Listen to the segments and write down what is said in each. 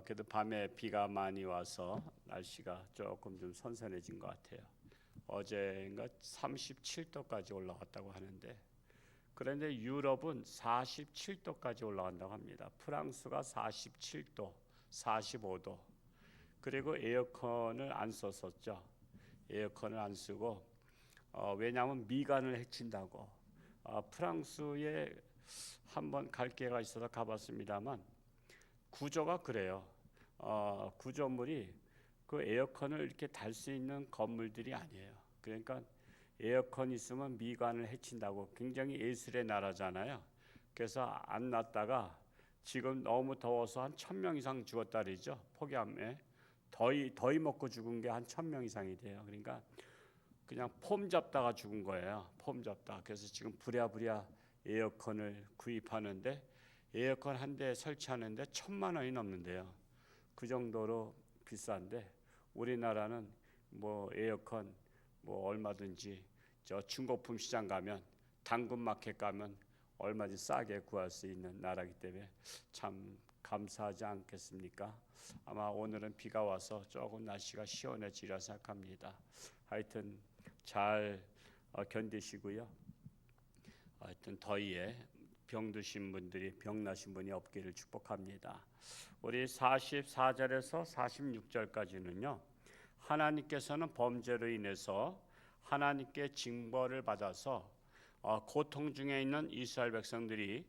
그래도 밤에 비가 많이 와서 날씨가 조금 좀 선선해진 것 같아요. 어제인가 37도까지 올라갔다고 하는데, 그런데 유럽은 47도까지 올라간다고 합니다. 프랑스가 47도, 45도. 그리고 에어컨을 안 썼었죠. 에어컨을 안 쓰고 왜냐하면 미간을 해친다고. 프랑스에 한번 갈 기회가 있어서 가봤습니다만 구조가 그래요. 구조물이 그 에어컨을 이렇게 달 수 있는 건물들이 아니에요. 그러니까 에어컨 있으면 미관을 해친다고. 굉장히 예술의 나라잖아요. 그래서 안 났다가 지금 너무 더워서 한 1,000명 이상 죽었다 그러죠. 폭염에 더위 먹고 죽은 게 한 1,000명 이상이 돼요. 그러니까 그냥 폼 잡다가 죽은 거예요. 폼 잡다. 그래서 지금 부랴부랴 에어컨을 구입하는데 에어컨 한 대 설치하는데 1,000만 원이 넘는데요. 그 정도로 비싼데 우리나라는 뭐 에어컨 뭐 얼마든지 저 중고품 시장 가면 당근마켓 가면 얼마든지 싸게 구할 수 있는 나라이기 때문에 참 감사하지 않겠습니까? 아마 오늘은 비가 와서 조금 날씨가 시원해지리라 생각합니다. 하여튼 잘 견디시고요. 하여튼 더위에 병드신 분들이 병나신 분이 없기를 축복합니다. 우리 44절에서 46절까지는요. 하나님께서는 범죄로 인해서 하나님께 징벌을 받아서 고통 중에 있는 이스라엘 백성들이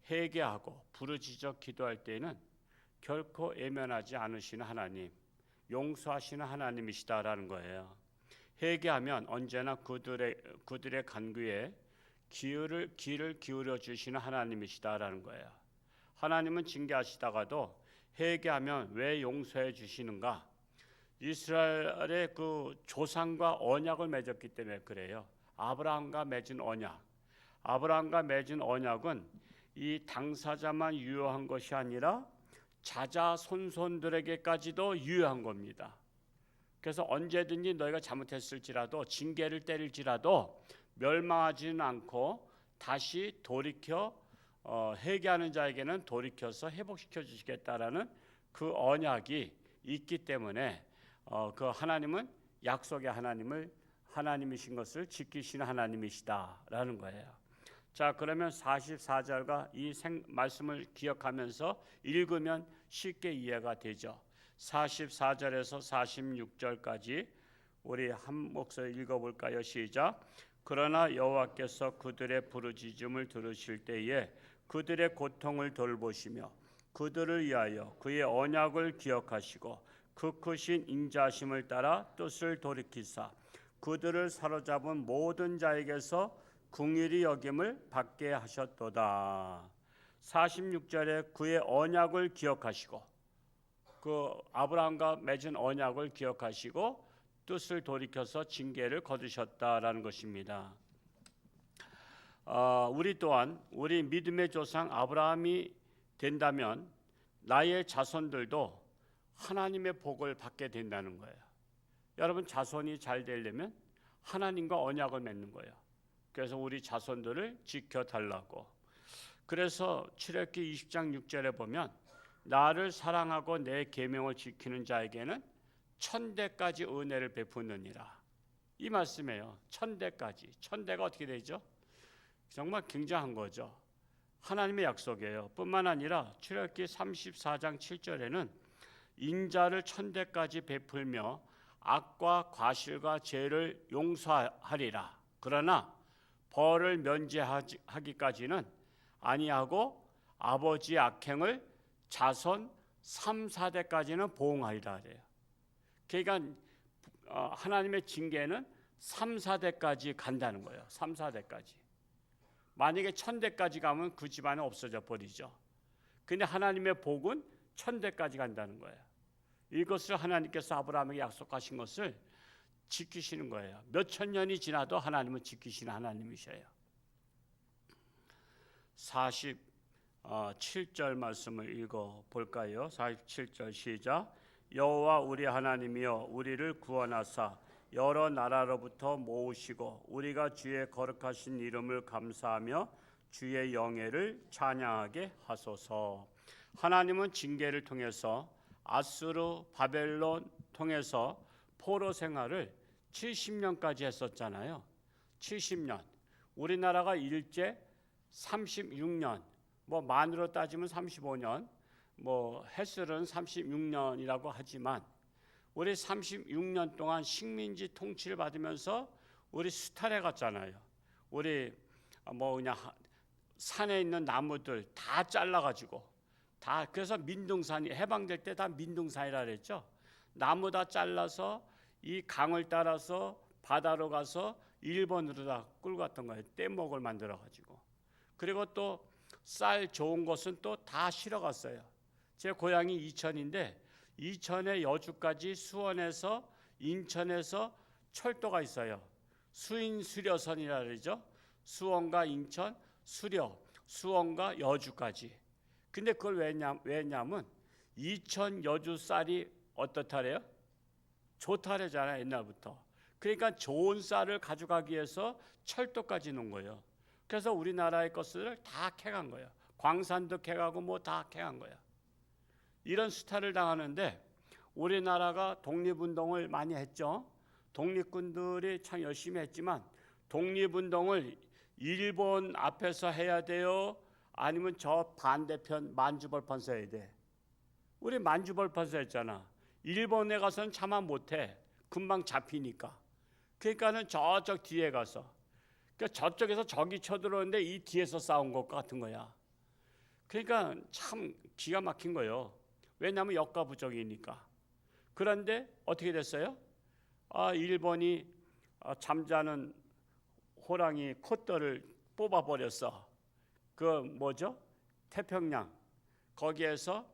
회개하고 부르짖어 기도할 때에는 결코 외면하지 않으시는 하나님, 용서하시는 하나님이시다라는 거예요. 회개하면 언제나 그들의 간구에 귀를 기울여 주시는 하나님이시다라는 거예요. 하나님은 징계하시다가도 회개하면 왜 용서해 주시는가? 이스라엘의 그 조상과 언약을 맺었기 때문에 그래요. 아브라함과 맺은 언약. 아브라함과 맺은 언약은 이 당사자만 유효한 것이 아니라 자자손손들에게까지도 유효한 겁니다. 그래서 언제든지 너희가 잘못했을지라도 징계를 때릴지라도 멸망하지는 않고 다시 돌이켜 회개하는 자에게는 돌이켜서 회복시켜 주시겠다라는 그 언약이 있기 때문에 그 하나님은 약속의 하나님이신 것을 지키시는 하나님이시다라는 거예요. 자, 그러면 44절과 이 말씀을 기억하면서 읽으면 쉽게 이해가 되죠. 44절에서 46절까지 우리 한 목소리 읽어볼까요? 시작. 그러나 여호와께서 그들의 부르짖음을 들으실 때에 그들의 고통을 돌보시며 그들을 위하여 그의 언약을 기억하시고 그 크신 인자하심을 따라 뜻을 돌이키사 그들을 사로잡은 모든 자에게서 긍휼히 여김을 받게 하셨도다. 46절에 그의 언약을 기억하시고 그 아브라함과 맺은 언약을 기억하시고 뜻을 돌이켜서 징계를 거두셨다라는 것입니다. 우리 또한 우리 믿음의 조상 아브라함이 된다면 나의 자손들도 하나님의 복을 받게 된다는 거예요. 여러분, 자손이 잘 되려면 하나님과 언약을 맺는 거예요. 그래서 우리 자손들을 지켜달라고. 그래서 출애굽기 20장 6절에 보면 나를 사랑하고 내 계명을 지키는 자에게는 1000대까지 은혜를 베푸느니라. 이 말씀이에요. 1000대까지. 1000대가 어떻게 되죠? 정말 굉장한 거죠. 하나님의 약속이에요. 뿐만 아니라 출애굽기 34장 7절에는 인자를 1000대까지 베풀며 악과 과실과 죄를 용서하리라. 그러나 벌을 면제하기까지는 아니하고 아버지의 악행을 자손 3, 4대까지는 보응하리라 그래요. 그러니까 하나님의 징계는 3, 4대까지 간다는 거예요. 3, 4대까지. 만약에 1000대까지 가면 그 집안이 없어져 버리죠. 근데 하나님의 복은 1000대까지 간다는 거예요. 이것을 하나님께서 아브라함에게 약속하신 것을 지키시는 거예요. 몇천 년이 지나도 하나님은 지키시는 하나님이셔요. 47절 말씀을 읽어볼까요? 47절 시작. 여호와 우리 하나님이여 우리를 구원하사 여러 나라로부터 모으시고 우리가 주의 거룩하신 이름을 감사하며 주의 영예를 찬양하게 하소서. 하나님은 징계를 통해서 아수르, 바벨론 통해서 포로 생활을 70년까지 했었잖아요. 70년. 우리나라가 일제 36년, 뭐 만으로 따지면 35년, 뭐 햇술은 36년이라고 하지만 우리 36년 동안 식민지 통치를 받으면서 우리 수탈해 갔잖아요. 우리 뭐 그냥 산에 있는 나무들 다 잘라가지고 다, 그래서 민둥산이 해방될 때 다 민둥산이라 그랬죠. 나무 다 잘라서 이 강을 따라서 바다로 가서 일본으로 다 끌고 갔던 거예요. 뗏목을 만들어 가지고. 그리고 또 쌀 좋은 것은 또 다 실어갔어요. 제 고향이 이천인데 이천의 여주까지 수원에서 인천에서 철도가 있어요. 수인수려선이라 그러죠. 수원과 인천, 수려, 수원과 여주까지. 근데 그걸 왜냐면 이천 여주 쌀이 어떻다래요? 좋다래잖아요, 옛날부터. 그러니까 좋은 쌀을 가져가기 위해서 철도까지 놓은 거예요. 그래서 우리나라의 것을 다 캐간 거예요. 광산도 캐가고 뭐 다 캐간 거예요. 이런 수탈을 당하는데 우리나라가 독립운동을 많이 했죠. 독립군들이 참 열심히 했지만 독립운동을 일본 앞에서 해야 돼요? 아니면 저 반대편 만주벌판서 해야 돼? 우리 만주벌판서 했잖아. 일본에 가서는 차마 못해. 금방 잡히니까. 그러니까는 저쪽 뒤에 가서, 그러니까 저쪽에서 적이 쳐들어오는데 이 뒤에서 싸운 것 같은 거야. 그러니까 참 기가 막힌 거예요. 왜냐하면 역과부족이니까. 그런데 어떻게 됐어요? 일본이 잠자는 호랑이 콧대를 뽑아버렸어. 그 뭐죠? 태평양 거기에서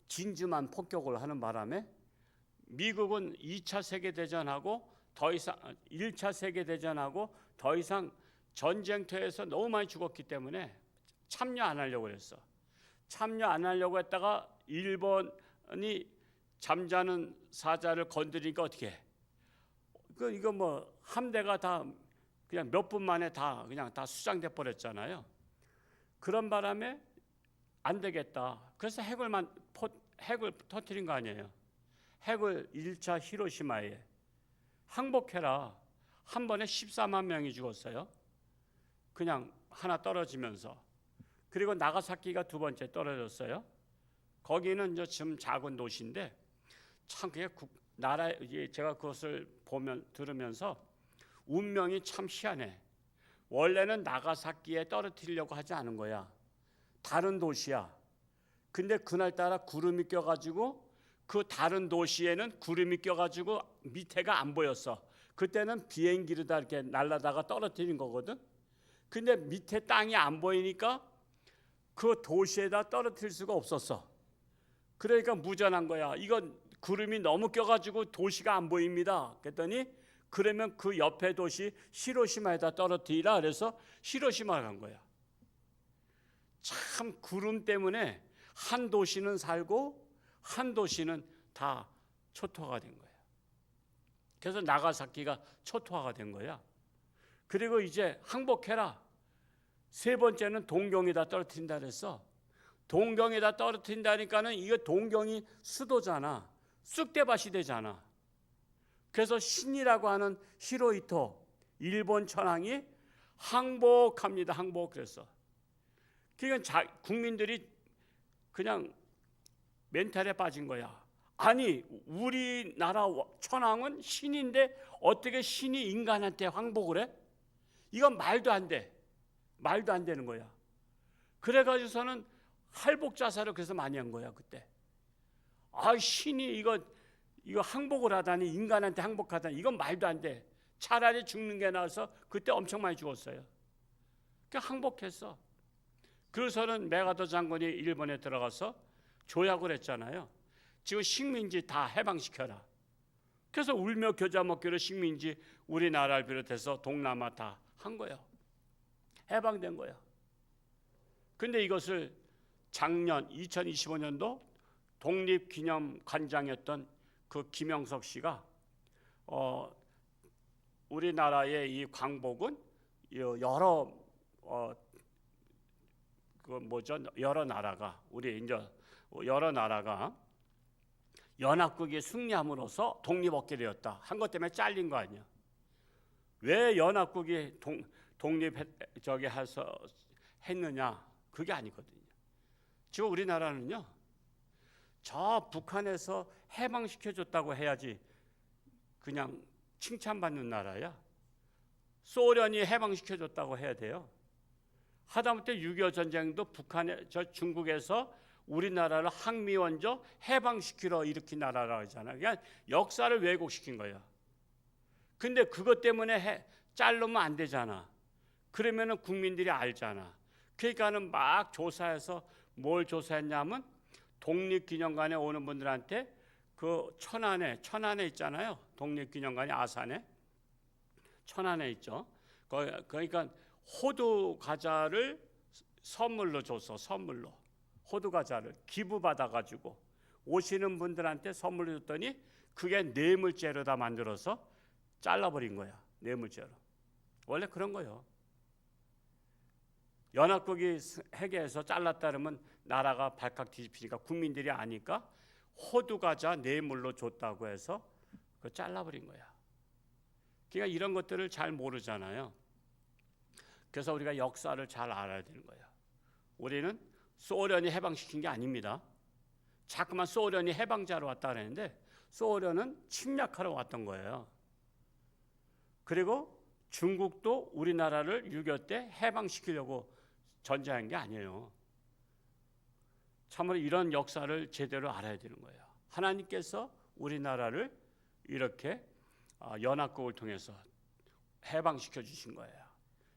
진주만 폭격을 하는 바람에 미국은 2차 세계대전하고 더 이상 1차 세계대전하고 더 이상 전쟁터에서 너무 많이 죽었기 때문에 참여 안 하려고 그랬어. 참여 안 하려고 했다가 일본이 잠자는 사자를 건드리니까 어떻게 해? 이거 뭐 함대가 다 그냥 몇 분 만에 다 그냥 다 수장돼 버렸잖아요. 그런 바람에 안 되겠다. 그래서 핵을 터뜨린 거 아니에요. 핵을 1차 히로시마에 항복해라. 한 번에 14만 명이 죽었어요. 그냥 하나 떨어지면서. 그리고 나가사키가 두 번째 떨어졌어요. 거기는 이제 좀 작은 도시인데 참 그게 제가 그것을 들으면서 운명이 참 희한해. 원래는 나가사키에 떨어뜨리려고 하지 않은 거야. 다른 도시야. 근데 그날따라 구름이 껴가지고 그 다른 도시에는 구름이 껴가지고 밑에가 안 보였어. 그때는 비행기로 다 이렇게 날라다가 떨어뜨린 거거든. 근데 밑에 땅이 안 보이니까 그 도시에다 떨어뜨릴 수가 없었어. 그러니까 무전한 거야. 이건 구름이 너무 껴가지고 도시가 안 보입니다. 그랬더니 그러면 그 옆에 도시 히로시마에다 떨어뜨리라. 그래서 히로시마 간 거야. 참 구름 때문에 한 도시는 살고 한 도시는 다 초토화가 된 거야. 그래서 나가사키가 초토화가 된 거야. 그리고 이제 항복해라. 세 번째는 동경에다 떨어뜨린다 그랬어. 동경에다 떨어뜨린다니까는 이거 동경이 수도잖아. 쑥대밭이 되잖아. 그래서 신이라고 하는 히로히토 일본 천황이 항복합니다. 항복 그랬어. 그러니까 국민들이 그냥 멘탈에 빠진 거야. 아니 우리나라 천황은 신인데 어떻게 신이 인간한테 항복을 해? 이건 말도 안 돼. 말도 안 되는 거야. 그래가지고서는 할복 자살을 그래서 많이 한 거야 그때. 신이 이거 항복을 하다니, 인간한테 항복하다니, 이건 말도 안 돼. 차라리 죽는 게 나아서 그때 엄청 많이 죽었어요. 그러니까 항복했어. 그래서는 메가더 장군이 일본에 들어가서 조약을 했잖아요. 지금 식민지 다 해방시켜라. 그래서 울며 겨자 먹기로 식민지 우리나라를 비롯해서 동남아 다 한 거예요. 해방된 거야. 근데 이것을 작년 2025년도 독립기념관장이었던 그 김영석 씨가 우리나라의 이 광복은 여러 여러 나라가 우리 여러 나라가 연합국이 승리함으로써 독립 얻게 되었다. 한 것 때문에 잘린 거 아니야. 왜 연합국이 독립 저기 해서 했느냐? 그게 아니거든요. 지금 우리나라는요, 저 북한에서 해방시켜줬다고 해야지 그냥 칭찬받는 나라야. 소련이 해방시켜줬다고 해야 돼요. 하다못해 6.25 전쟁도 저 중국에서 우리나라를 항미원조 해방시키러 일으킨 나라라고 하잖아요. 그냥 역사를 왜곡시킨 거예요. 근데 그것 때문에 자르면 안 되잖아. 그러면은 국민들이 알잖아. 그러니까는 막 조사해서 뭘 조사했냐면 독립기념관에 오는 분들한테 그 천안에 있잖아요. 독립기념관이 아산에 천안에 있죠. 그러니까 호두 과자를 선물로 줬어. 선물로 호두 과자를 기부받아 가지고 오시는 분들한테 선물로 줬더니 그게 뇌물죄로다 만들어서 잘라버린 거야. 뇌물죄로. 원래 그런 거예요. 연합국이 해계해서 잘랐다 그러면 나라가 발칵 뒤집히니까 국민들이 아니까 호두 과자 뇌물로 줬다고 해서 그 잘라버린 거야. 그러니까 이런 것들을 잘 모르잖아요. 그래서 우리가 역사를 잘 알아야 되는 거예요. 우리는 소련이 해방시킨 게 아닙니다. 자꾸만 소련이 해방자로 왔다 그랬는데 소련은 침략하러 왔던 거예요. 그리고 중국도 우리나라를 6.25 때 해방시키려고 전쟁한 게 아니에요. 참으로 이런 역사를 제대로 알아야 되는 거예요. 하나님께서 우리나라를 이렇게 연합국을 통해서 해방시켜 주신 거예요.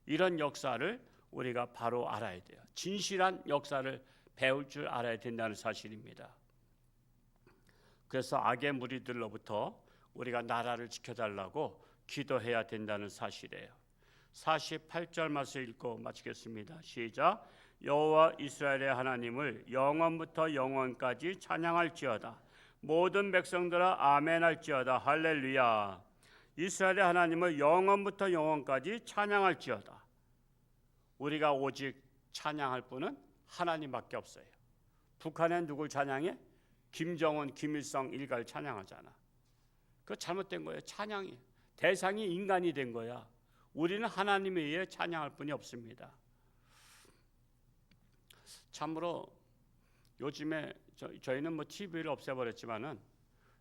이런 역사를 우리가 바로 알아야 돼요. 진실한 역사를 배울 줄 알아야 된다는 사실입니다. 그래서 악의 무리들로부터 우리가 나라를 지켜달라고 기도해야 된다는 사실이에요. 48절 말씀 읽고 마치겠습니다. 시작. 여호와 이스라엘의 하나님을 영원부터 영원까지 찬양할지어다. 모든 백성들아 아멘할지어다. 할렐루야. 이스라엘의 하나님을 영원부터 영원까지 찬양할지어다. 우리가 오직 찬양할 분은 하나님밖에 없어요. 북한엔 누굴 찬양해? 김정은, 김일성 일가를 찬양하잖아. 그거 잘못된 거예요. 찬양이 대상이 인간이 된 거야. 우리는 하나님에 의해 찬양할 분이 없습니다. 참으로 요즘에 저희는 뭐 TV를 없애버렸지만은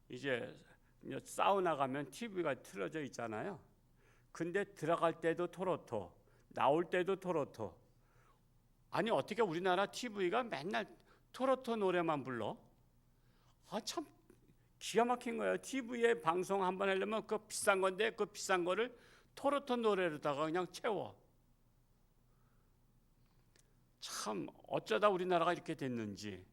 이제 사우나 가면 TV가 틀어져 있잖아요. 근데 들어갈 때도 토로토, 나올 때도 토로토. 아니 어떻게 우리나라 TV가 맨날 토로토 노래만 불러? 참 기가 막힌 거예요. TV에 방송 한번 하려면 그 비싼 건데 그 비싼 거를 토로토 노래로다가 그냥 채워. 참 어쩌다 우리나라가 이렇게 됐는지.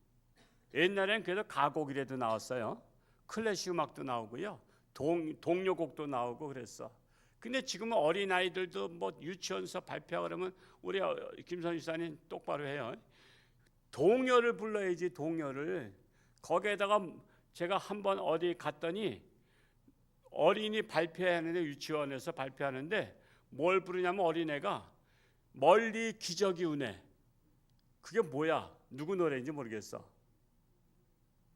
옛날엔 그래도 가곡이라도 나왔어요. 클래식 음악도 나오고요. 동요곡도 나오고 그랬어. 근데 지금은 어린아이들도 뭐 유치원서 발표하고 그러면 우리 김선희 지사님 똑바로 해요. 동요를 불러야지, 동요를. 거기에다가 제가 한번 어디 갔더니 어린이 발표하는데, 유치원에서 발표하는데 뭘 부르냐면 어린애가 멀리 기적이 우네. 그게 뭐야? 누구 노래인지 모르겠어.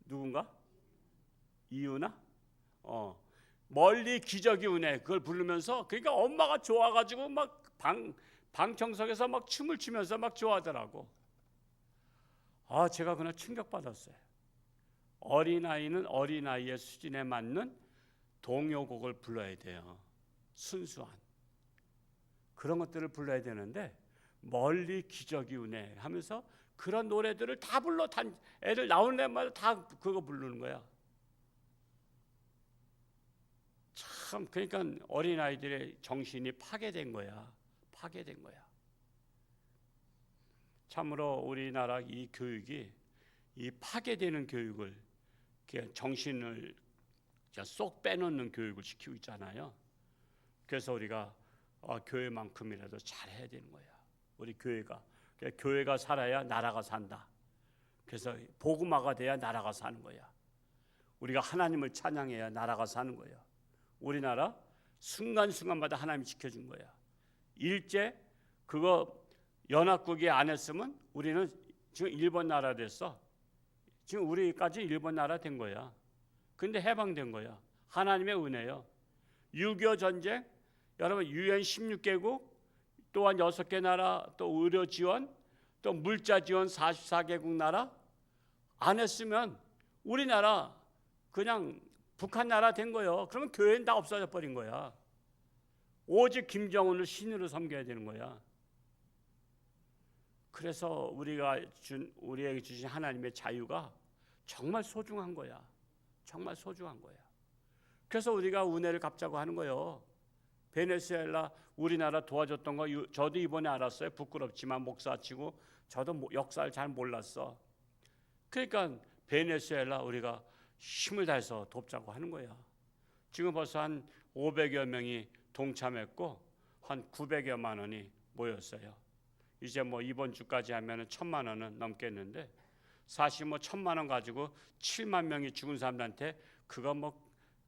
누군가? 이유나? 멀리 기적이 우네. 그걸 부르면서, 그러니까 엄마가 좋아가지고 막 방청석에서 막 춤을 추면서 막 좋아하더라고. 제가 그날 충격받았어요. 어린아이는 어린아이의 수준에 맞는 동요곡을 불러야 돼요. 순수한 그런 것들을 불러야 되는데 멀리 기적이 우네 하면서 그런 노래들을 다 불러. 애들 나오는 데마다 다 그거 부르는 거야. 참, 그러니까 어린아이들의 정신이 파괴된 거야. 파괴된 거야. 참으로 우리나라 이 교육이, 이 파괴되는 교육을, 정신을 쏙 빼놓는 교육을 시키고 있잖아요. 그래서 우리가 교회만큼이라도 잘해야 되는 거야. 우리 교회가 살아야 나라가 산다. 그래서 복음화가 돼야 나라가 사는 거야. 우리가 하나님을 찬양해야 나라가 사는 거야. 우리나라 순간순간마다 하나님이 지켜준 거야. 일제 그거 연합국이 안 했으면 우리는 지금 일본 나라 됐어. 지금 우리까지 일본 나라 된 거야. 근데 해방된 거야. 하나님의 은혜요. 6.25 전쟁, 여러분 UN 16개국, 또한 6개 나라, 또 의료 지원, 또 물자 지원 44개국 나라 안 했으면 우리나라 그냥 북한 나라 된 거예요. 그러면 교회는 다 없어져 버린 거야. 오직 김정은을 신으로 섬겨야 되는 거야. 그래서 우리에게 주신 하나님의 자유가 정말 소중한 거야. 정말 소중한 거야. 그래서 우리가 은혜를 갚자고 하는 거예요. 베네수엘라 우리나라 도와줬던 거 저도 이번에 알았어요. 부끄럽지만 목사치고 저도 역사를 잘 몰랐어. 그러니까 베네수엘라 우리가 힘을 다해서 돕자고 하는 거야. 지금 벌써 한 500여 명이 동참했고 한 900여만 원이 모였어요. 이제 뭐 이번 주까지 하면은 1,000만 원은 넘겠는데, 사실 뭐 1,000만 원 가지고 7만 명이 죽은 사람들한테 그거 뭐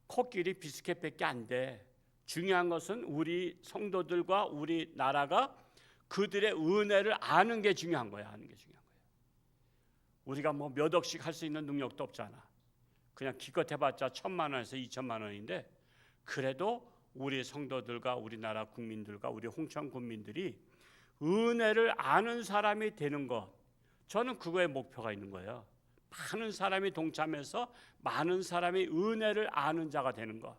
코끼리 비스켓밖에 안 돼. 중요한 것은 우리 성도들과 우리 나라가 그들의 은혜를 아는 게 중요한 거야. 아는 게 중요한 거야. 우리가 뭐 몇 억씩 할 수 있는 능력도 없잖아. 그냥 기껏 해봤자 1,000만 원에서 2,000만 원인데, 그래도 우리 성도들과 우리나라 국민들과 우리 홍천 국민들이 은혜를 아는 사람이 되는 것, 저는 그거에 목표가 있는 거예요. 많은 사람이 동참해서 많은 사람이 은혜를 아는 자가 되는 것,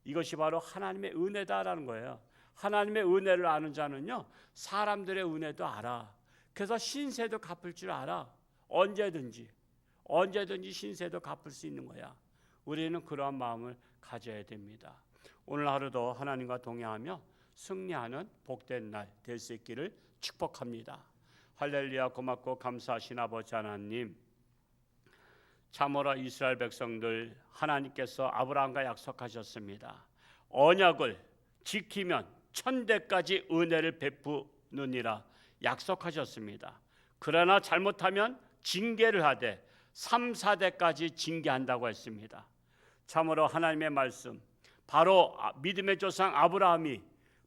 이것이 바로 하나님의 은혜다라는 거예요. 하나님의 은혜를 아는 자는요, 사람들의 은혜도 알아. 그래서 신세도 갚을 줄 알아. 언제든지 신세도 갚을 수 있는 거야. 우리는 그러한 마음을 가져야 됩니다. 오늘 하루도 하나님과 동행하며 승리하는 복된 날 될 수 있기를 축복합니다. 할렐루야. 고맙고 감사하신 아버지 하나님, 참으로 이스라엘 백성들 하나님께서 아브라함과 약속하셨습니다. 언약을 지키면 천대까지 은혜를 베푸느니라 약속하셨습니다. 그러나 잘못하면 징계를 하되 3, 4대까지 징계한다고 했습니다. 참으로 하나님의 말씀, 바로 믿음의 조상 아브라함이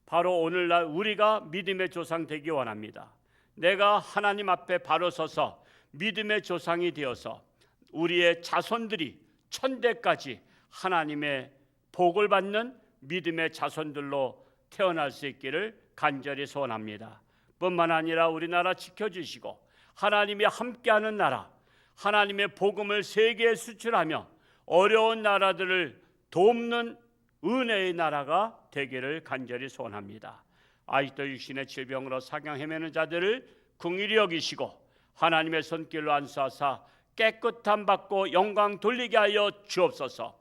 바로 오늘날 우리가 믿음의 조상 되기 원합니다. 내가 하나님 앞에 바로 서서 믿음의 조상이 되어서 우리의 자손들이 천대까지 하나님의 복을 받는 믿음의 자손들로 태어날 수 있기를 간절히 소원합니다. 뿐만 아니라 우리나라 지켜주시고 하나님이 함께하는 나라, 하나님의 복음을 세계에 수출하며 어려운 나라들을 돕는 은혜의 나라가 되기를 간절히 소원합니다. 아직도 육신의 질병으로 사경 헤매는 자들을 긍휼히 여기시고 하나님의 손길로 안수하사 깨끗함 받고 영광 돌리게 하여 주옵소서.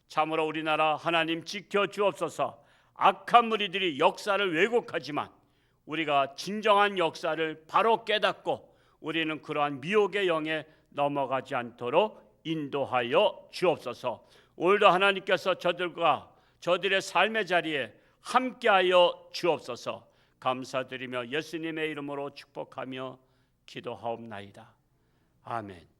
참으로 우리나라 하나님 지켜 주옵소서. 악한 무리들이 역사를 왜곡하지만 우리가 진정한 역사를 바로 깨닫고 우리는 그러한 미혹의 영에 넘어가지 않도록 인도하여 주옵소서. 오늘도 하나님께서 저들의 삶의 자리에 함께하여 주옵소서. 감사드리며 예수님의 이름으로 축복하며 기도하옵나이다. 아멘.